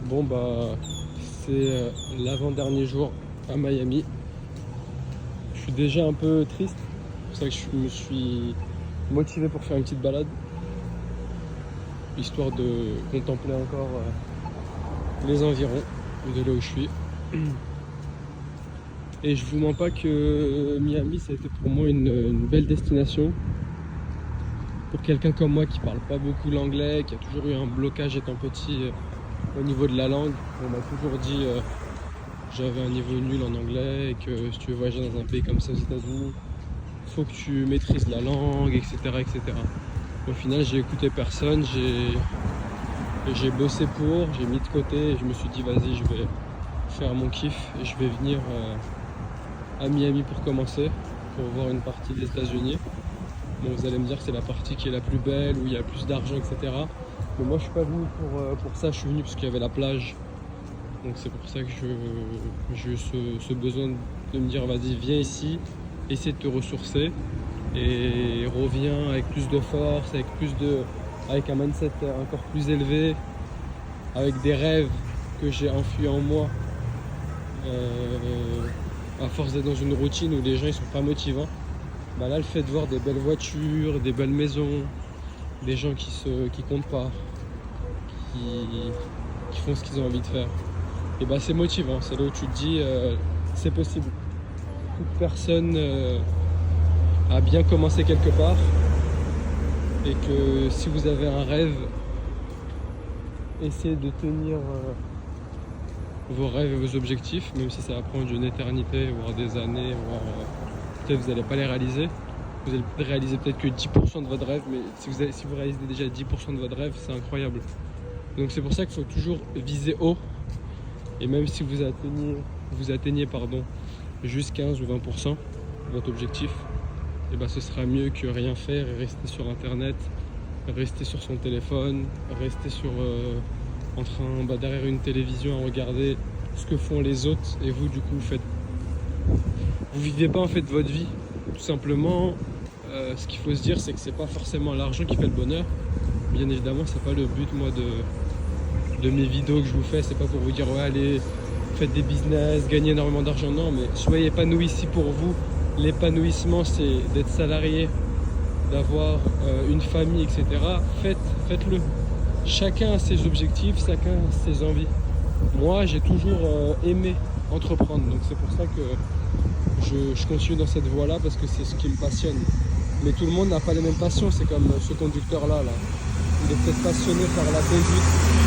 Bon bah c'est l'avant-dernier jour à Miami. Je suis déjà un peu triste, c'est pour ça que je me suis motivé pour faire une petite balade, histoire de contempler encore les environs de là où je suis. Et je vous mens pas que Miami ça a été pour moi une belle destination. Pour quelqu'un comme moi qui parle pas beaucoup l'anglais, qui a toujours eu un blocage étant petit au niveau de la langue, on m'a toujours dit j'avais un niveau nul en anglais et que si tu veux voyager dans un pays comme ça aux États-Unis, faut que tu maîtrises la langue, etc. etc. Au final, j'ai écouté personne, j'ai bossé pour, j'ai mis de côté et je me suis dit vas-y, je vais faire mon kiff et je vais venir à Miami pour commencer, pour voir une partie des États-Unis. Bon, vous allez me dire que c'est la partie qui est la plus belle, où il y a plus d'argent, etc. Mais moi, je suis pas venu pour ça, je suis venu parce qu'il y avait la plage. Donc c'est pour ça que j'ai eu ce besoin de me dire vas-y, viens ici, essaie de te ressourcer et reviens avec plus de force, avec un mindset encore plus élevé, avec des rêves que j'ai enfuis en moi. À force d'être dans une routine où les gens ils sont pas motivants. Bah là, le fait de voir des belles voitures, des belles maisons, des gens qui comptent pas, qui font ce qu'ils ont envie de faire, et bah c'est motivant. C'est là où tu te dis c'est possible. Toute personne a bien commencé quelque part, et que si vous avez un rêve, essayez de tenir vos rêves et vos objectifs, même si ça va prendre une éternité, voire des années, voire peut-être vous n'allez pas les réaliser. Vous allez réaliser peut-être que 10% de votre rêve, mais si vous réalisez déjà 10% de votre rêve, c'est incroyable. Donc c'est pour ça qu'il faut toujours viser haut. Et même si vous atteignez juste 15 ou 20% de votre objectif, et ben ce sera mieux que rien faire et rester sur internet, rester sur son téléphone, rester derrière une télévision à regarder ce que font les autres, et vous du coup vous vivez pas en fait votre vie. Tout simplement, ce qu'il faut se dire, c'est que c'est pas forcément l'argent qui fait le bonheur. Bien évidemment, c'est pas le but moi de mes vidéos que je vous fais. C'est pas pour vous dire ouais allez faites des business, gagnez énormément d'argent. Non, mais soyez épanoui ici pour vous. L'épanouissement, c'est d'être salarié, d'avoir une famille, etc. Faites-le. Chacun a ses objectifs, chacun a ses envies. Moi, j'ai toujours aimé entreprendre, donc c'est pour ça que je continue dans cette voie-là, parce que c'est ce qui me passionne. Mais tout le monde n'a pas les mêmes passions. C'est comme ce conducteur-là. Il est peut-être passionné par la conduite,